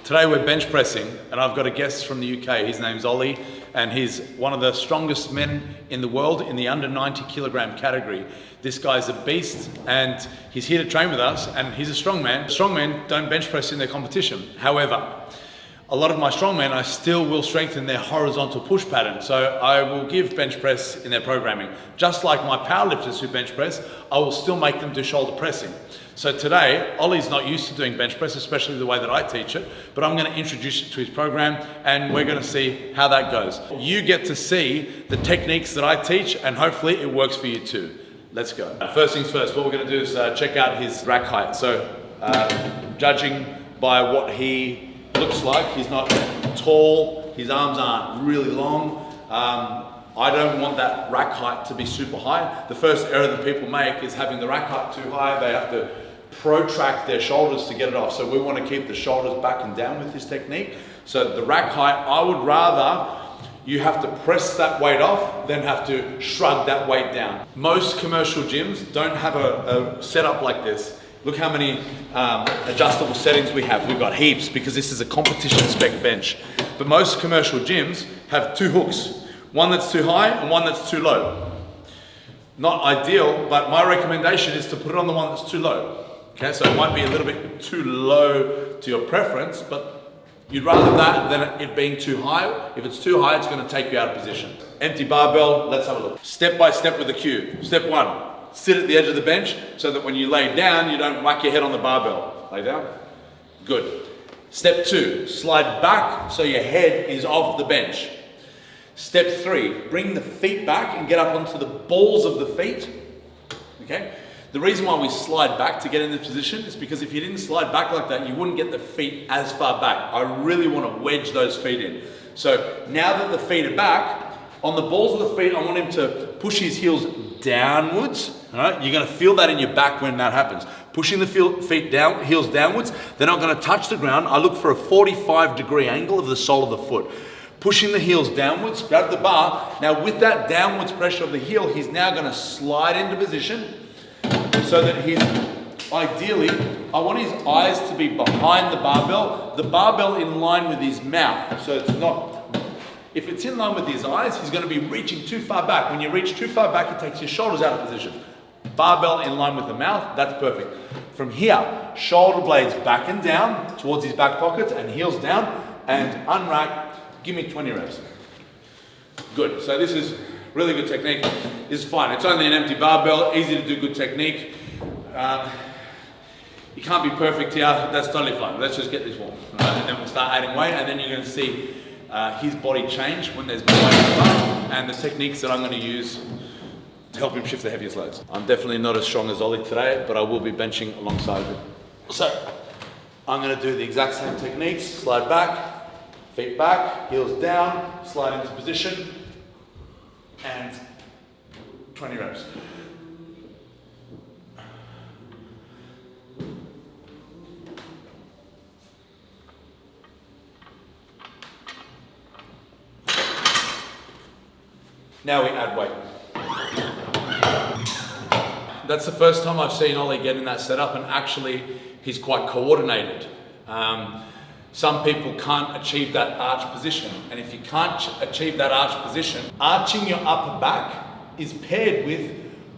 Today we're bench pressing, and I've got a guest from the UK. His name's Ollie, and he's one of the strongest men in the world in the under 90 kilogram category. This guy's a beast, and he's here to train with us, and he's a strong man. Strong men don't bench press in their competition. However, a lot of my strongmen, I still will strengthen their horizontal push pattern. So I will give bench press in their programming. Just like my powerlifters who bench press, I will still make them do shoulder pressing. So today, Ollie's not used to doing bench press, especially the way that I teach it, but I'm gonna introduce it to his program and we're gonna see how that goes. You get to see the techniques that I teach and hopefully it works for you too. Let's go. First things first, what we're gonna do is check out his rack height. So judging by what he looks like, he's not tall, his arms aren't really long. I don't want that rack height to be super high. The first error that people make is having the rack height too high. They have to protract their shoulders to get it off. So we want to keep the shoulders back and down with this technique. So the rack height, I would rather you have to press that weight off than have to shrug that weight down. Most commercial gyms don't have a setup like this. Look how many adjustable settings we have. We've got heaps because this is a competition spec bench. But most commercial gyms have two hooks. One that's too high and one that's too low. Not ideal, but my recommendation is to put it on the one that's too low. Okay, so it might be a little bit too low to your preference, but you'd rather that than it being too high. If it's too high, it's gonna take you out of position. Empty barbell, let's have a look. Step by step with the cue. Step one, sit at the edge of the bench so that when you lay down, you don't whack your head on the barbell. Lay down, good. Step two, slide back so your head is off the bench. Step three, bring the feet back and get up onto the balls of the feet, okay? The reason why we slide back to get in this position is because if you didn't slide back like that, you wouldn't get the feet as far back. I really want to wedge those feet in. So now that the feet are back, on the balls of the feet, I want him to push his heels downwards, all right? You're gonna feel that in your back when that happens. Pushing the feet down, heels downwards, they're not gonna touch the ground. I look for a 45-degree angle of the sole of the foot. Pushing the heels downwards, grab the bar. Now with that downwards pressure of the heel, he's now gonna slide into position so that he's, ideally, I want his eyes to be behind the barbell in line with his mouth. So it's not, if it's in line with his eyes, he's gonna be reaching too far back. When you reach too far back, it takes your shoulders out of position. Barbell in line with the mouth, that's perfect. From here, shoulder blades back and down towards his back pockets and heels down and unrack. Give me 20 reps. Good, so this is really good technique. This is fine, it's only an empty barbell, easy to do good technique. You can't be perfect here, that's totally fine. Let's just get this warm, right? And then we'll start adding weight and then you're gonna see his body change when there's more weight in the bar and the techniques that I'm gonna use to help him shift the heaviest loads. I'm definitely not as strong as Ollie today, but I will be benching alongside him. So, I'm gonna do the exact same techniques, slide back, feet back, heels down, slide into position, and 20 reps. Now we add weight. That's the first time I've seen Ollie get in that setup, and actually he's quite coordinated. Some people can't achieve that arch position. And if you can't achieve that arch position, arching your upper back is paired with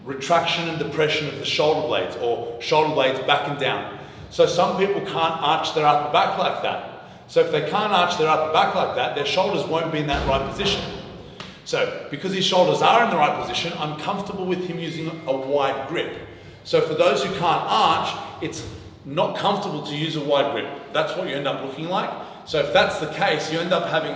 retraction and depression of the shoulder blades or shoulder blades back and down. So some people can't arch their upper back like that. So if they can't arch their upper back like that, their shoulders won't be in that right position. So because his shoulders are in the right position, I'm comfortable with him using a wide grip. So for those who can't arch, it's not comfortable to use a wide grip. That's what you end up looking like. So if that's the case, you end up having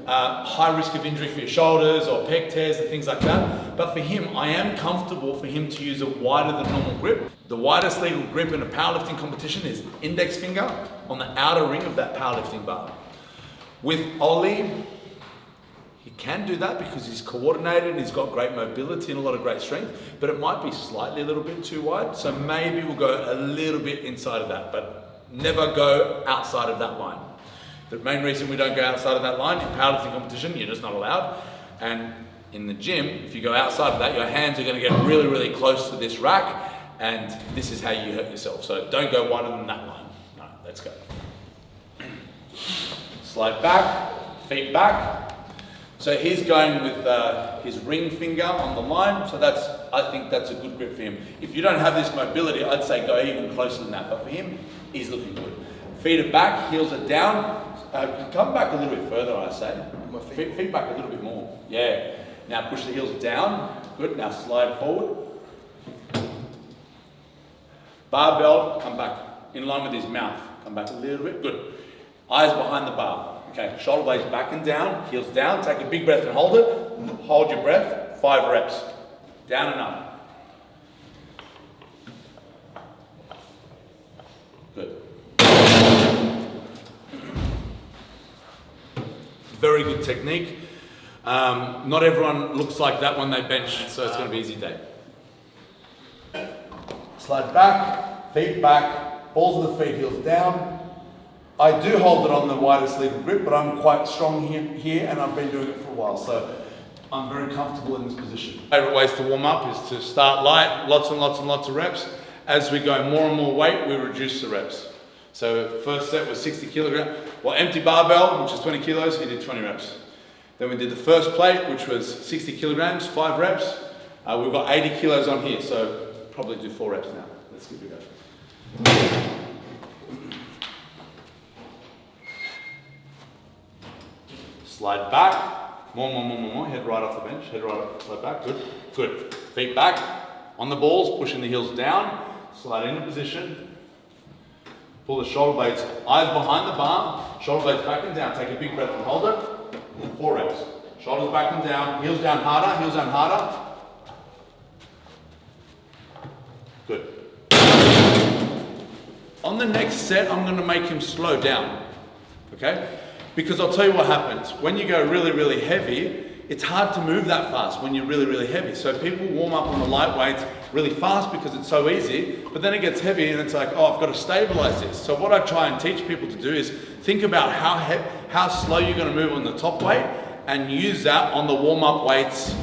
high risk of injury for your shoulders or pec tears and things like that. But for him, I am comfortable for him to use a wider than normal grip. The widest legal grip in a powerlifting competition is index finger on the outer ring of that powerlifting bar. With Ollie, he can do that because he's coordinated and he's got great mobility and a lot of great strength, but it might be slightly a little bit too wide. So maybe we'll go a little bit inside of that, but never go outside of that line. The main reason we don't go outside of that line in powerlifting competition, you're just not allowed. And in the gym, if you go outside of that, your hands are gonna get really, really close to this rack, and this is how you hurt yourself. So don't go wider than that line. All right, let's go. Slide back, feet back. So he's going with his ring finger on the line, so I think that's a good grip for him. If you don't have this mobility, I'd say go even closer than that, but for him, he's looking good. Feet are back, heels are down. Come back a little bit further, I say. Feet back a little bit more. Yeah. Now push the heels down. Good. Now slide forward. Barbell, come back in line with his mouth. Come back a little bit. Good. Eyes behind the bar. Okay, shoulder blades back and down, heels down. Take a big breath and hold it. Hold your breath. 5 reps. Down and up. Good. Very good technique. Not everyone looks like that when they bench, so it's going to be easy day. Slide back, feet back, balls of the feet, heels down. I do hold it on the widest legal grip, but I'm quite strong here and I've been doing it for a while, so I'm very comfortable in this position. Favorite ways to warm up is to start light, lots and lots and lots of reps. As we go more and more weight, we reduce the reps. So first set was 60 kilograms, well, empty barbell, which is 20 kilos, he did 20 reps. Then we did the first plate, which was 60 kilograms, 5 reps. We've got 80 kilos on here, so probably do 4 reps now. Let's give it a go. Slide back, more, head right off the bench, head right up, slide back, good. Feet back, on the balls, pushing the heels down, slide into position, pull the shoulder blades, eyes behind the bar, shoulder blades back and down, take a big breath and hold it, 4 reps. Shoulders back and down, heels down harder, good. On the next set, I'm going to make him slow down, okay? Because I'll tell you what happens. When you go really, really heavy, it's hard to move that fast when you're really, really heavy. So people warm up on the light weights really fast because it's so easy, but then it gets heavy and it's like, oh, I've got to stabilize this. So what I try and teach people to do is think about how slow you're going to move on the top weight and use that on the warm-up weights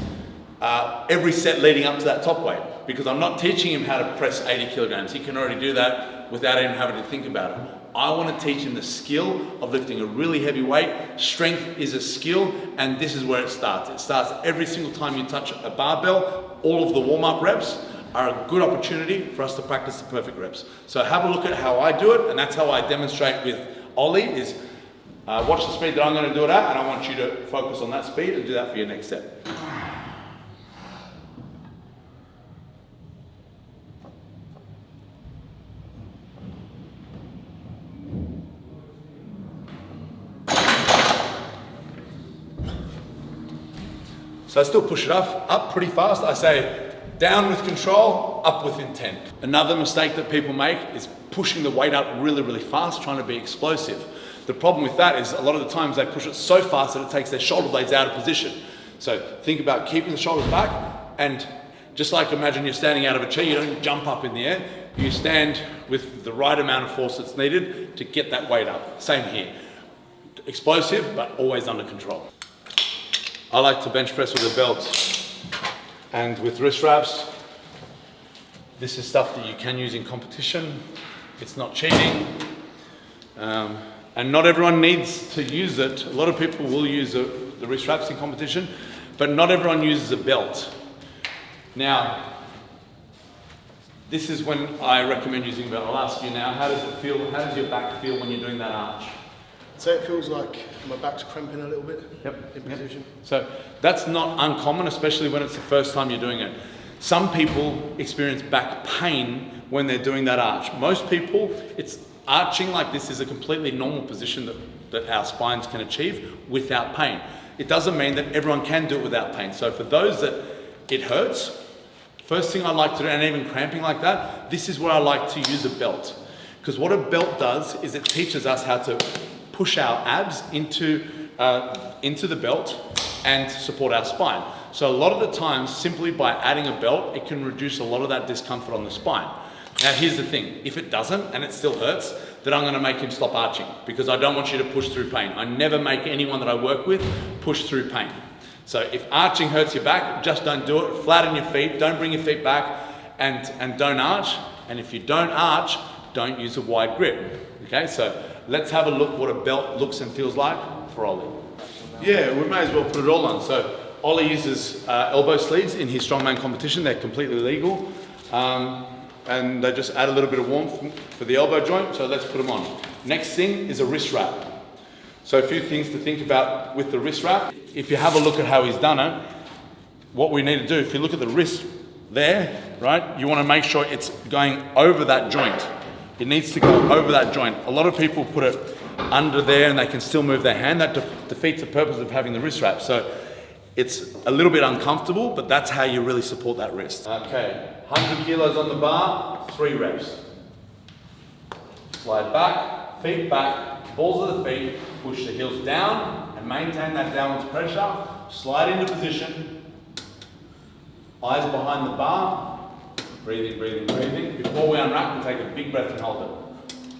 every set leading up to that top weight. Because I'm not teaching him how to press 80 kilograms. He can already do that without even having to think about it. I want to teach him the skill of lifting a really heavy weight. Strength is a skill, and this is where it starts. It starts every single time you touch a barbell. All of the warm-up reps are a good opportunity for us to practice the perfect reps. So have a look at how I do it, and that's how I demonstrate with Ollie, is watch the speed that I'm going to do it at, and I want you to focus on that speed and do that for your next set. So I still push it up pretty fast. I say down with control, up with intent. Another mistake that people make is pushing the weight up really, really fast, trying to be explosive. The problem with that is a lot of the times they push it so fast that it takes their shoulder blades out of position. So think about keeping the shoulders back, and just like imagine you're standing out of a chair, you don't jump up in the air, you stand with the right amount of force that's needed to get that weight up. Same here. Explosive, but always under control. I like to bench press with a belt and with wrist wraps. This is stuff that you can use in competition. It's not cheating. And not everyone needs to use it. A lot of people will use the wrist wraps in competition, but not everyone uses a belt. Now, this is when I recommend using a belt. I'll ask you now, how does it feel? How does your back feel when you're doing that arch? So it feels like my back's cramping a little bit in position. So that's not uncommon, especially when it's the first time you're doing it. Some people experience back pain when they're doing that arch. Most people, it's arching like this is a completely normal position that our spines can achieve without pain. It doesn't mean that everyone can do it without pain. So for those that it hurts, first thing I like to do, and even cramping like that, this is where I like to use a belt. Because what a belt does is it teaches us how to push our abs into the belt and support our spine. So a lot of the times, simply by adding a belt, it can reduce a lot of that discomfort on the spine. Now here's the thing, if it doesn't and it still hurts, then I'm going to make him stop arching, because I don't want you to push through pain. I never make anyone that I work with push through pain. So if arching hurts your back, just don't do it. Flatten your feet, don't bring your feet back, and don't arch. And if you don't arch, don't use a wide grip. Okay, so let's have a look what a belt looks and feels like for Ollie. Yeah, we may as well put it all on. So Ollie uses elbow sleeves in his strongman competition. They're completely legal. And they just add a little bit of warmth for the elbow joint. So let's put them on. Next thing is a wrist wrap. So a few things to think about with the wrist wrap. If you have a look at how he's done it, what we need to do, if you look at the wrist there, right, you want to make sure it's going over that joint. It needs to go over that joint. A lot of people put it under there and they can still move their hand. That defeats the purpose of having the wrist wrap. So it's a little bit uncomfortable, but that's how you really support that wrist. Okay, 100 kilos on the bar, 3 reps. Slide back, feet back, balls of the feet, push the heels down and maintain that downwards pressure. Slide into position, eyes behind the bar, breathing, breathing, breathing. Before we unwrap, we take a big breath and hold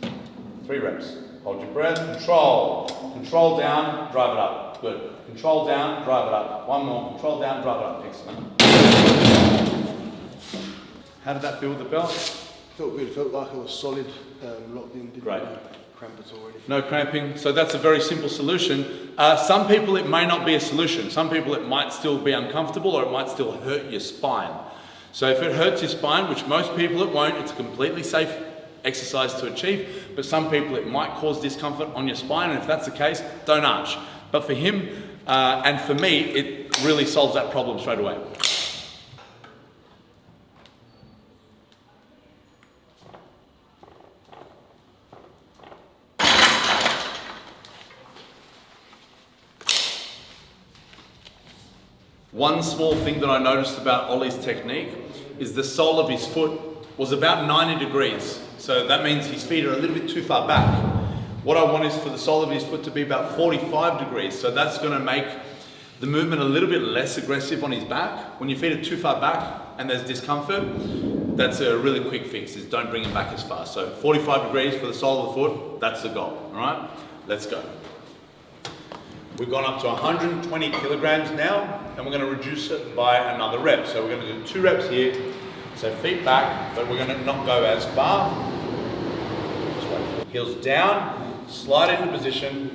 it. 3 reps. Hold your breath, control. Control down, drive it up. Good. Control down, drive it up. One more. Control down, drive it up. Excellent. How did that feel with the belt? Felt good. Felt like I was solid, locked in. Didn't Great. Cramp at all or anything. No cramping. So that's a very simple solution. Some people it may not be a solution. Some people it might still be uncomfortable or it might still hurt your spine. So if it hurts your spine, which most people it won't, it's a completely safe exercise to achieve, but some people it might cause discomfort on your spine, and if that's the case, don't arch. But for him and for me, it really solves that problem straight away. One small thing that I noticed about Ollie's technique is the sole of his foot was about 90 degrees. So that means his feet are a little bit too far back. What I want is for the sole of his foot to be about 45 degrees. So that's gonna make the movement a little bit less aggressive on his back. When your feet are too far back and there's discomfort, that's a really quick fix, is don't bring him back as far. So 45 degrees for the sole of the foot, that's the goal, all right? Let's go. We've gone up to 120 kilograms now, and we're gonna reduce it by another rep. So we're gonna do 2 reps here. So feet back, but we're gonna not go as far. Heels down, slide into position,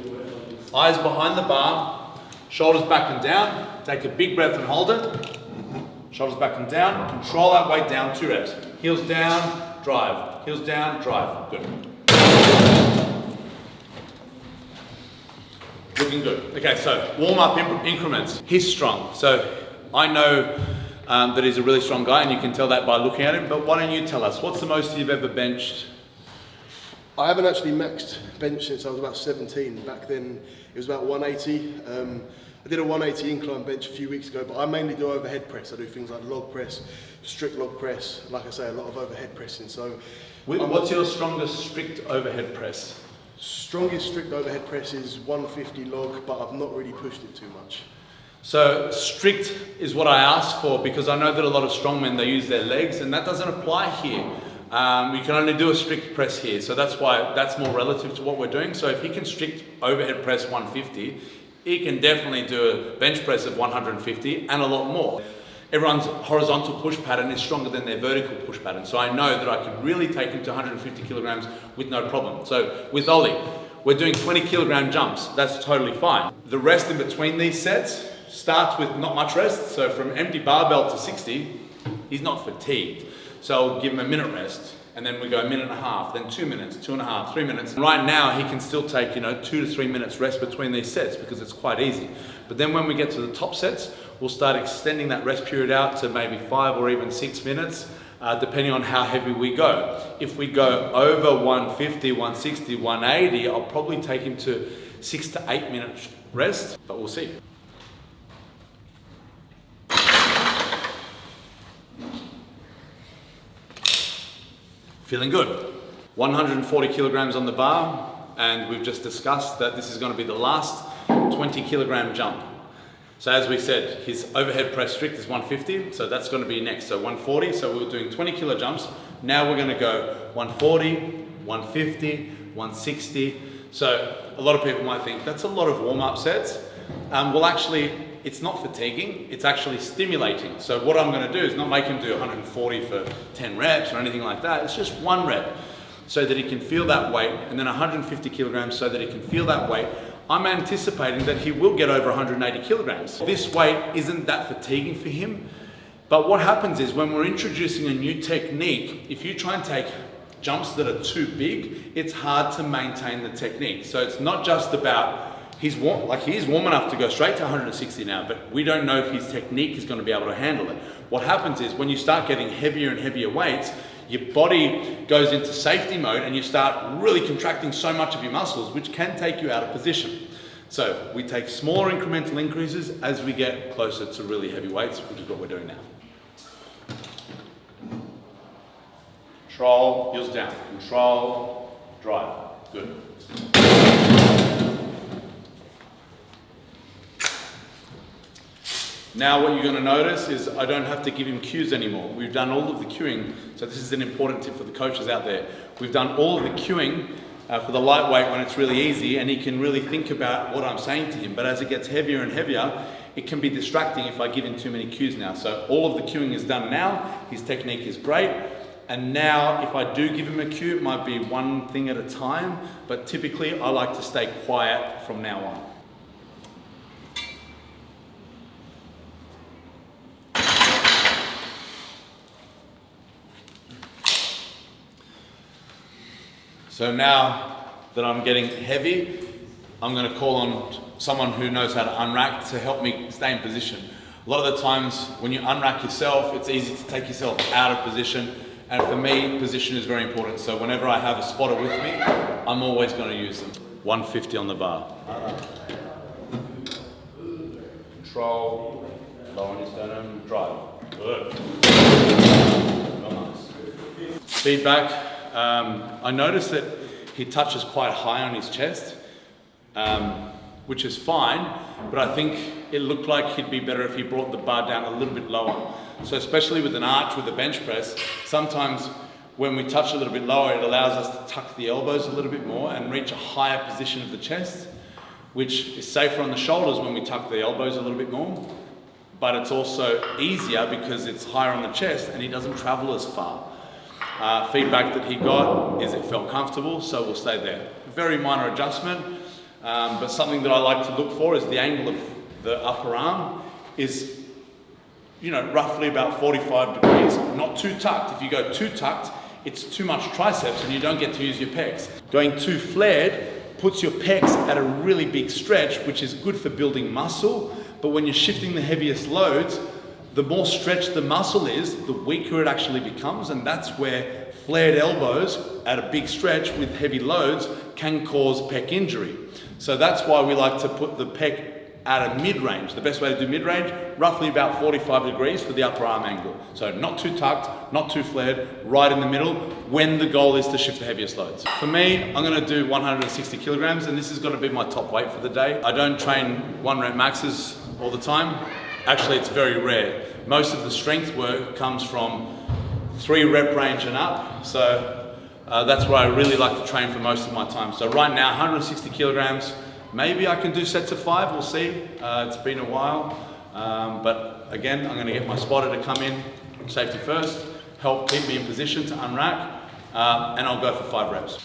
eyes behind the bar, shoulders back and down. Take a big breath and hold it. Shoulders back and down, control that weight down, 2 reps. Heels down, drive. Heels down, drive. Good. Looking good. Okay, so warm up increments. He's strong. So I know that he's a really strong guy, and you can tell that by looking at him, but why don't you tell us, what's the most you've ever benched? I haven't actually maxed bench since I was about 17. Back then it was about 180. I did a 180 incline bench a few weeks ago, but I mainly do overhead press. I do things like log press, strict log press, like I say, a lot of overhead pressing. So What's your strongest strict overhead press? Strongest strict overhead press is 150 log, but I've not really pushed it too much. So strict is what I asked for, because I know that a lot of strongmen, they use their legs, and that doesn't apply here. You can only do a strict press here, so that's why that's more relative to what we're doing. So if he can strict overhead press 150, he can definitely do a bench press of 150 and a lot more. Everyone's horizontal push pattern is stronger than their vertical push pattern, so I know that I can really take him to 150 kilograms with no problem. So with Ollie, we're doing 20 kilogram jumps. That's totally fine. The rest in between these sets starts with not much rest. So from empty barbell to 60, he's not fatigued. So I'll give him a minute rest, and then we go a minute and a half, then 2 minutes, 2.5, 3 minutes. And right now he can still take 2 to 3 minutes rest between these sets, because it's quite easy. But then when we get to the top sets, we'll start extending that rest period out to maybe 5 or even 6 minutes, depending on how heavy we go. If we go over 150, 160, 180, I'll probably take him to 6 to 8 minutes rest, but we'll see. Feeling good. 140 kilograms on the bar, and we've just discussed that this is going to be the last 20 kilogram jump. So as we said, his overhead press strict is 150, so that's going to be next. So 140, so we were doing 20 kilo jumps. Now we're going to go 140, 150, 160. So a lot of people might think that's a lot of warm-up sets. Well, actually, it's not fatiguing, it's actually stimulating. So what I'm going to do is not make him do 140 for 10 reps or anything like that. It's just 1 rep. so that he can feel that weight, and then 150 kilograms so that he can feel that weight, I'm anticipating that he will get over 180 kilograms. This weight isn't that fatiguing for him, but what happens is when we're introducing a new technique, if you try and take jumps that are too big, it's hard to maintain the technique. So it's not just about, he's warm enough to go straight to 160 now, but we don't know if his technique is going to be able to handle it. What happens is when you start getting heavier and heavier weights, your body goes into safety mode and you start really contracting so much of your muscles, which can take you out of position. So we take smaller incremental increases as we get closer to really heavy weights, which is what we're doing now. Control, heels down. Control, drive. Good. Now what you're going to notice is I don't have to give him cues anymore. We've done all of the cueing, so this is an important tip for the coaches out there. We've done all of the cueing for the lightweight when it's really easy and he can really think about what I'm saying to him. But as it gets heavier and heavier, it can be distracting if I give him too many cues now. So all of the cueing is done now. His technique is great. And now if I do give him a cue, it might be one thing at a time, but typically I like to stay quiet from now on. So now that I'm getting heavy, I'm going to call on someone who knows how to unrack to help me stay in position. A lot of the times when you unrack yourself, it's easy to take yourself out of position. And for me, position is very important. So whenever I have a spotter with me, I'm always going to use them. 150 on the bar. Control, low on your sternum, drive. Good. Nice. Feedback. I noticed that he touches quite high on his chest, which is fine, but I think it looked like he'd be better if he brought the bar down a little bit lower. So especially with an arch with a bench press, sometimes when we touch a little bit lower, it allows us to tuck the elbows a little bit more and reach a higher position of the chest, which is safer on the shoulders when we tuck the elbows a little bit more. But it's also easier because it's higher on the chest and he doesn't travel as far. Feedback that he got is it felt comfortable, so we'll stay there. Very minor adjustment, but something that I like to look for is the angle of the upper arm is, roughly about 45 degrees, not too tucked. If you go too tucked, it's too much triceps and you don't get to use your pecs. Going too flared puts your pecs at a really big stretch, which is good for building muscle, but when you're shifting the heaviest loads, the more stretched the muscle is, the weaker it actually becomes, and that's where flared elbows at a big stretch with heavy loads can cause pec injury. So that's why we like to put the pec at a mid-range. The best way to do mid-range, roughly about 45 degrees for the upper arm angle. So not too tucked, not too flared, right in the middle, when the goal is to shift the heaviest loads. For me, I'm gonna do 160 kilograms, and this is gonna be my top weight for the day. I don't train 1 rep maxes all the time. Actually, it's very rare. Most of the strength work comes from 3 rep range and up. So that's where I really like to train for most of my time. So right now, 160 kilograms. Maybe I can do sets of 5, we'll see. It's been a while. But again, I'm gonna get my spotter to come in, safety first, help keep me in position to unrack, and I'll go for 5 reps.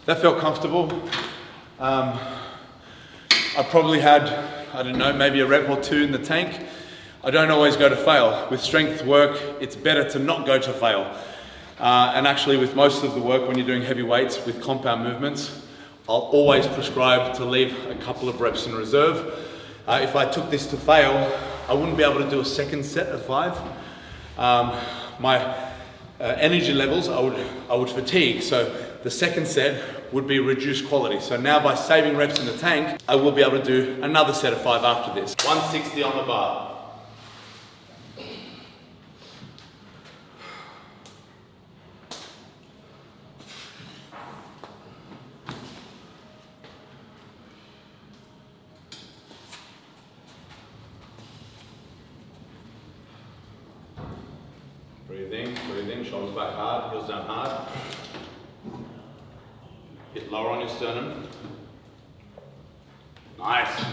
That felt comfortable. I probably had, I don't know, maybe a rep or 2 in the tank. I don't always go to fail. With strength work, it's better to not go to fail. And actually with most of the work when you're doing heavy weights with compound movements, I'll always prescribe to leave a couple of reps in reserve. If I took this to fail, I wouldn't be able to do a second set of 5. My energy levels, I would fatigue. So the second set would be reduced quality. So now by saving reps in the tank, I will be able to do another set of 5 after this. 160 on the bar. in, shoulders back hard, heels down hard. Hit lower on your sternum. Nice.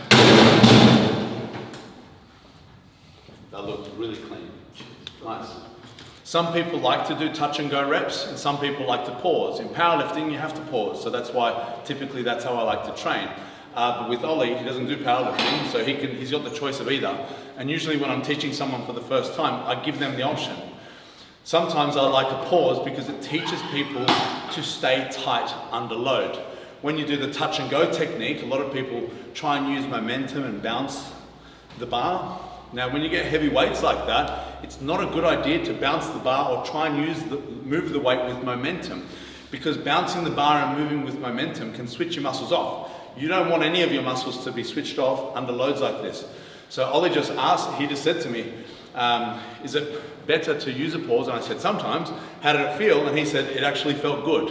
That looked really clean. Nice. Some people like to do touch and go reps, and some people like to pause. In powerlifting, you have to pause, so that's why typically that's how I like to train. But with Ollie, he doesn't do powerlifting, so he's got the choice of either. And usually when I'm teaching someone for the first time, I give them the option. Sometimes I like a pause because it teaches people to stay tight under load. When you do the touch and go technique, a lot of people try and use momentum and bounce the bar. Now, when you get heavy weights like that, it's not a good idea to bounce the bar or try and move the weight with momentum, because bouncing the bar and moving with momentum can switch your muscles off. You don't want any of your muscles to be switched off under loads like this. So Ollie just said to me, is it better to use a pause? And I said, sometimes. How did it feel? And he said, it actually felt good.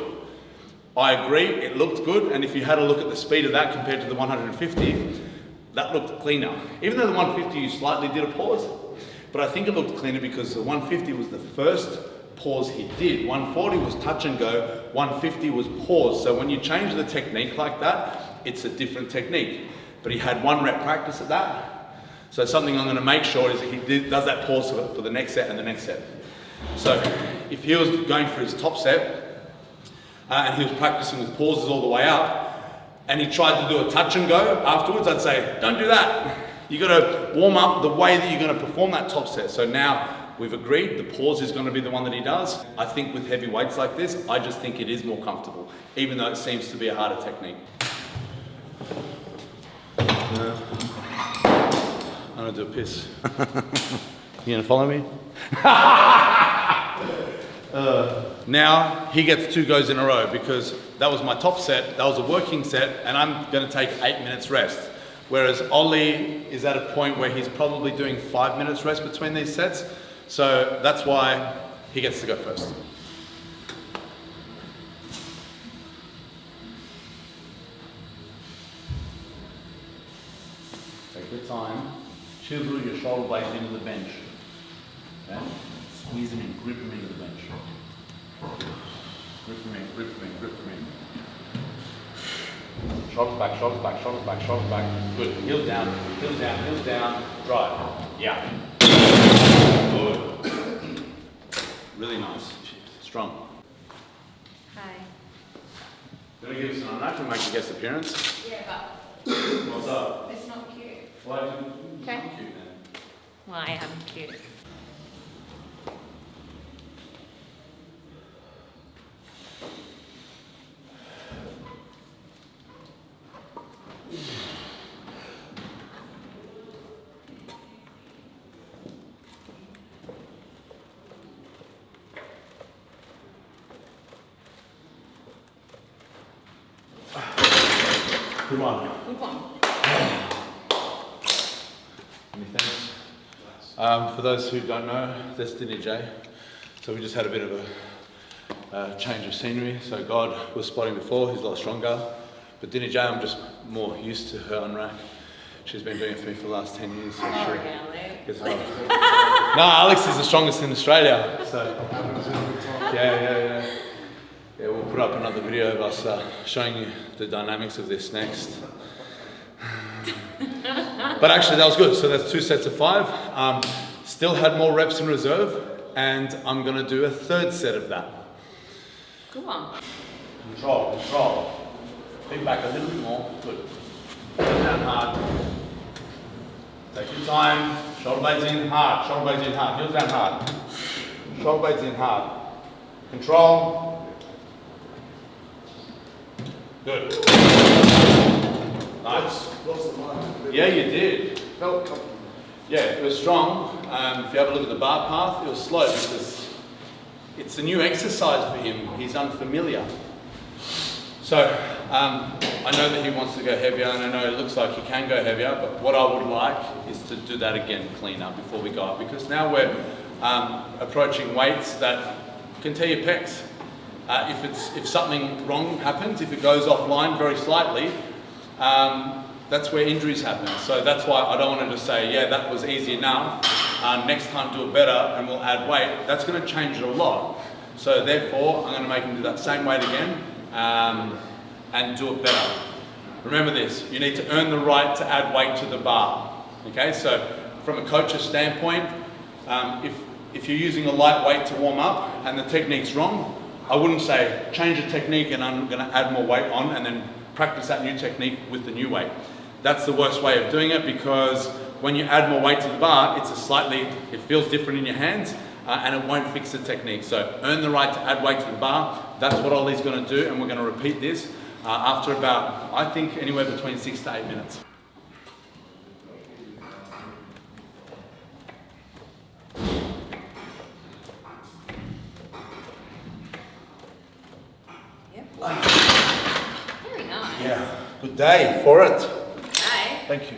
I agree, it looked good, and if you had a look at the speed of that compared to the 150, that looked cleaner. Even though the 150 you slightly did a pause, but I think it looked cleaner because the 150 was the first pause he did. 140 was touch and go, 150 was pause. So when you change the technique like that, it's a different technique. But he had 1 rep practice at that. So something I'm gonna make sure is that he does that pause for the next set and the next set. So if he was going for his top set, and he was practicing with pauses all the way up, and he tried to do a touch and go afterwards, I'd say, don't do that. You gotta warm up the way that you're gonna perform that top set. So now we've agreed the pause is gonna be the one that he does. I think with heavy weights like this, I just think it is more comfortable, even though it seems to be a harder technique. I'm gonna do a piss. You gonna follow me? Now he gets 2 goes in a row because that was my top set, that was a working set, and I'm going to take 8 minutes rest. Whereas Ollie is at a point where he's probably doing 5 minutes rest between these sets, so that's why he gets to go first. Take your time, chisel your shoulder blades into the bench. Okay? Squeeze them in, grip them into the bench. Grip them in, grip them in, grip them in. Shoulders back, shoulders back, shoulders back, shoulders back. Good. Heels down, heels down, heels down. Drive. Yeah. Good. Really nice. Strong. Hi. You want to give us an unwrap and make a guest appearance? Yeah, What's up? but it's not cute. Why are you Okay. cute then? Well, I am cute. Good one. Good one. Many thanks. For those who don't know, that's Dinny J. So we just had a bit of a change of scenery. So God was spotting before, he's a lot stronger. But Dinny J, I'm just more used to her unrack. She's been doing it for me for the last 10 years. So Oh, she really? gets it on. No, Alex is the strongest in Australia. So yeah. Yeah, we'll put up another video of us showing you the dynamics of this next. But actually that was good. So that's 2 sets of 5. Still had more reps in reserve, and I'm gonna do a 3rd set of that. Good one. Control. Think back a little bit more. Good. Go down hard. Take your time. Shoulder blades in hard. Shoulder blades in hard. Heels down hard. Shoulder blades in hard. Control. Good. Nice. Lost the mind. Yeah, you did. Felt comfortable. Yeah, it was strong. If you have a look at the bar path, it was slow because it's a new exercise for him. He's unfamiliar. So I know that he wants to go heavier, and I know it looks like he can go heavier, but what I would like is to do that again cleaner before we go up, because now we're approaching weights that can tear your pecs. If something wrong happens, if it goes offline very slightly, that's where injuries happen. So that's why I don't want to just say, yeah, that was easy enough. next time do it better and we'll add weight, that's going to change it a lot. So therefore, I'm going to make him do that same weight again and do it better. Remember this, you need to earn the right to add weight to the bar. Okay, so from a coach's standpoint, if you're using a light weight to warm up and the technique's wrong, I wouldn't say change the technique and I'm going to add more weight on and then practice that new technique with the new weight. That's the worst way of doing it, because when you add more weight to the bar, it feels different in your hands and it won't fix the technique. So earn the right to add weight to the bar. That's what Ollie's going to do, and we're going to repeat this after about, I think, anywhere between 6 to 8 minutes. Very nice. Yeah, good day for it. Hi. Thank you.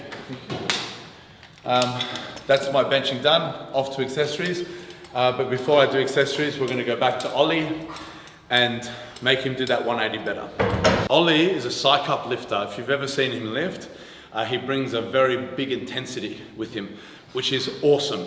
That's my benching done. Off to accessories. But before I do accessories, we're going to go back to Ollie and make him do that 180 better. Ollie is a psych up lifter. If you've ever seen him lift, he brings a very big intensity with him, which is awesome.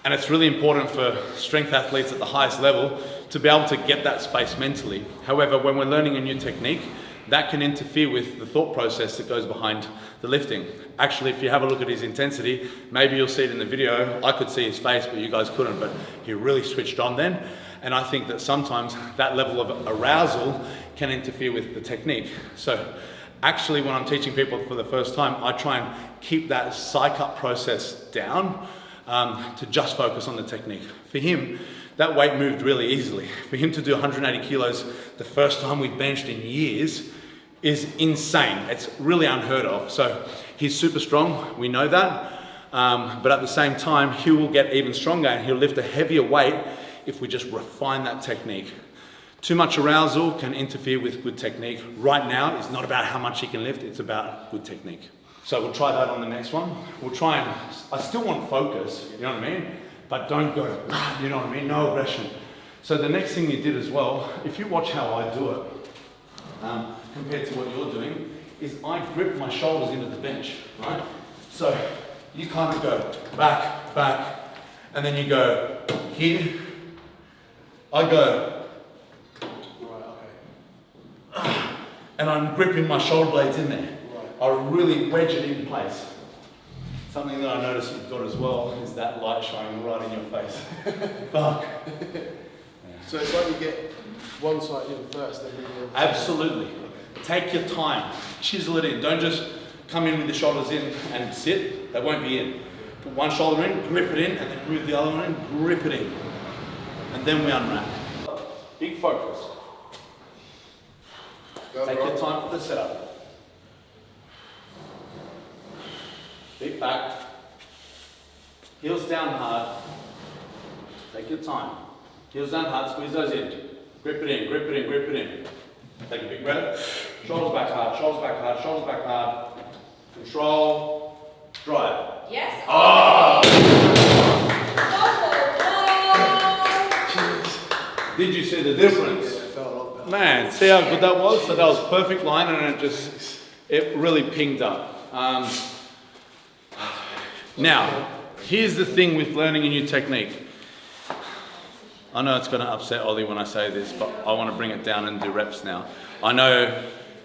And it's really important for strength athletes at the highest level to be able to get that space mentally. However, when we're learning a new technique, that can interfere with the thought process that goes behind the lifting. Actually, if you have a look at his intensity, maybe you'll see it in the video. I could see his face, but you guys couldn't, but he really switched on then. And I think that sometimes that level of arousal can interfere with the technique. So actually, when I'm teaching people for the first time, I try and keep that psych up process down to just focus on the technique. For him, that weight moved really easily. For him to do 180 kilos the first time we've benched in years is insane. It's really unheard of. So he's super strong, we know that. But at the same time, he will get even stronger and he'll lift a heavier weight if we just refine that technique. Too much arousal can interfere with good technique. Right now, it's not about how much he can lift, it's about good technique. So we'll try that on the next one. We'll try and, I still want focus, you know what I mean? But don't go, you know what I mean? No aggression. So the next thing you did as well, if you watch how I do it, compared to what you're doing, is I grip my shoulders into the bench, right? So you kind of go back, back, and then you go here. I go, and I'm gripping my shoulder blades in there. I really wedge it in place. Something that I noticed you've got as well is that light shining right in your face. Fuck. So it's like you get one side in first, then the other. Absolutely. Take your time. Chisel it in. Don't just come in with the shoulders in and sit. They won't be in. Put one shoulder in, grip it in, and then move the other one in, grip it in. And then we unwrap. Big focus. Take your time for the setup. Big back. Heels down hard. Take your time. Heels down hard, squeeze those in. Grip it in, grip it in, grip it in. Take a big breath. Shoulders back hard, shoulders back hard, shoulders back hard. Control. Drive. Yes. Oh! Oh, Did you see the difference? It felt a lot better. Man, see how good that was? So that was perfect line and it really pinged up. Now, here's the thing with learning a new technique. I know it's going to upset Ollie when I say this, but I want to bring it down and do reps now. I know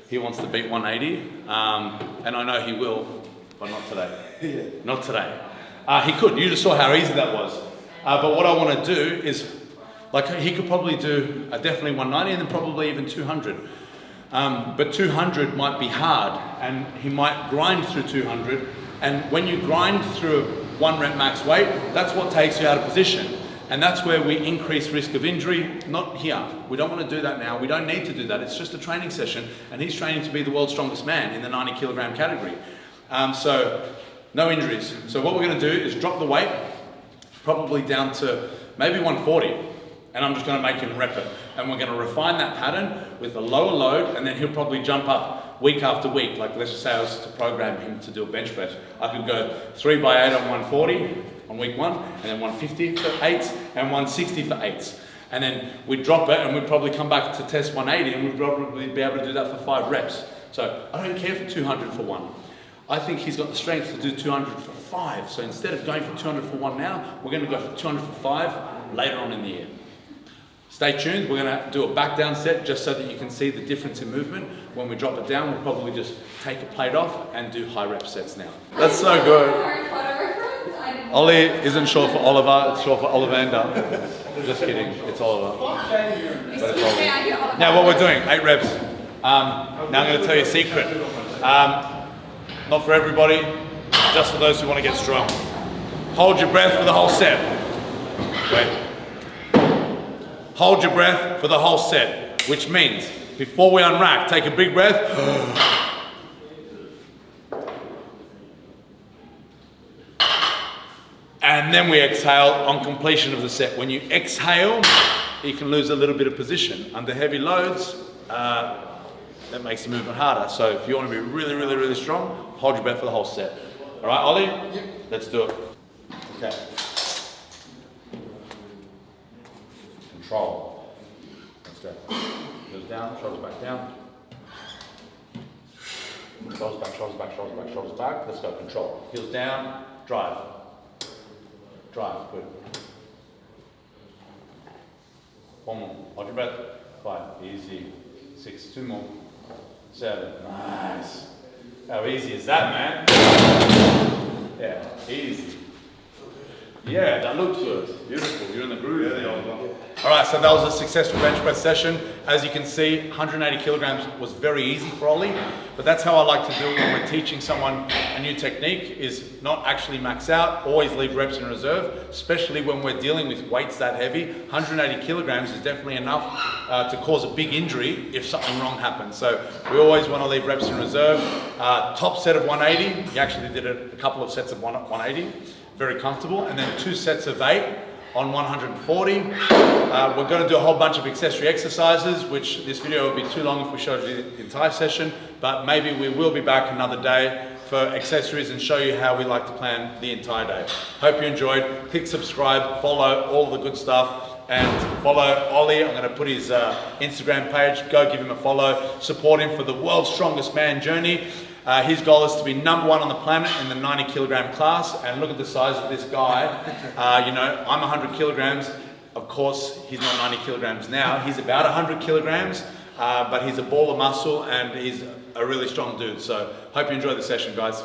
he wants to beat 180, and I know he will, but not today. Not today. He could. You just saw how easy that was. But what I want to do is, like, he could probably do definitely 190 and then probably even 200. But 200 might be hard, and he might grind through 200. And when you grind through 1 rep max weight, that's what takes you out of position. And that's where we increase risk of injury, not here. We don't want to do that now. We don't need to do that. It's just a training session, and he's training to be the world's strongest man in the 90 kilogram category. So no injuries. So what we're going to do is drop the weight, probably down to maybe 140. And I'm just going to make him rep it. And we're going to refine that pattern with a lower load, and then he'll probably jump up week after week. Like, let's just say I was to program him to do a bench press. I could go 3 by 8 on 140 on week 1, and then 150 for 8s, and 160 for 8s. And then we'd drop it, and we'd probably come back to test 180, and we'd probably be able to do that for 5 reps. So I don't care for 200 for 1. I think he's got the strength to do 200 for 5. So instead of going for 200 for 1 now, we're going to go for 200 for 5 later on in the year. Stay tuned, we're going to do a back down set just so that you can see the difference in movement. When we drop it down, we'll probably just take a plate off and do high rep sets now. That's so good. Ollie isn't short for Oliver, it's short for Ollivander. Just kidding, it's Oliver. But it's Oliver. Now what we're doing, 8 reps. Now I'm going to tell you a secret. Not for everybody, just for those who want to get strong. Hold your breath for the whole set. Wait. Hold your breath for the whole set, which means before we unrack, take a big breath. And then we exhale on completion of the set. When you exhale, you can lose a little bit of position. Under heavy loads, that makes the movement harder. So if you want to be really, really, really strong, hold your breath for the whole set. All right, Ollie? Yep. Let's do it. Okay. Control. Let's go. Goes down, shoulders back down. Shoulders back, shoulders back, shoulders back, shoulders back. Let's go, control. Heels down, drive. Drive, good. One more, hold your breath. 5, easy. 6, 2 more. 7, nice. How easy is that, man? Yeah, easy. Yeah, that looks good. Beautiful, you're in the groove there. All right, so that was a successful bench press session. As you can see, 180 kilograms was very easy for Ollie, but that's how I like to do it when we're teaching someone a new technique, is not actually max out, always leave reps in reserve, especially when we're dealing with weights that heavy. 180 kilograms is definitely enough to cause a big injury if something wrong happens. So we always want to leave reps in reserve. Top set of 180, he actually did a couple of sets of 180, very comfortable, and then 2 sets of 8 on 140. We're going to do a whole bunch of accessory exercises, which this video would be too long if we showed you the entire session, but maybe we will be back another day for accessories and show you how we like to plan the entire day. Hope you enjoyed. Click subscribe, follow all the good stuff, and follow Ollie. I'm going to put his Instagram page. Go give him a follow. Support him for the world's strongest man journey. His goal is to be #1 on the planet in the 90 kilogram class, and look at the size of this guy. You know, I'm 100 kilograms. Of course, he's not 90 kilograms now. He's about 100 kilograms, but he's a ball of muscle and he's a really strong dude. So hope you enjoy the session, guys.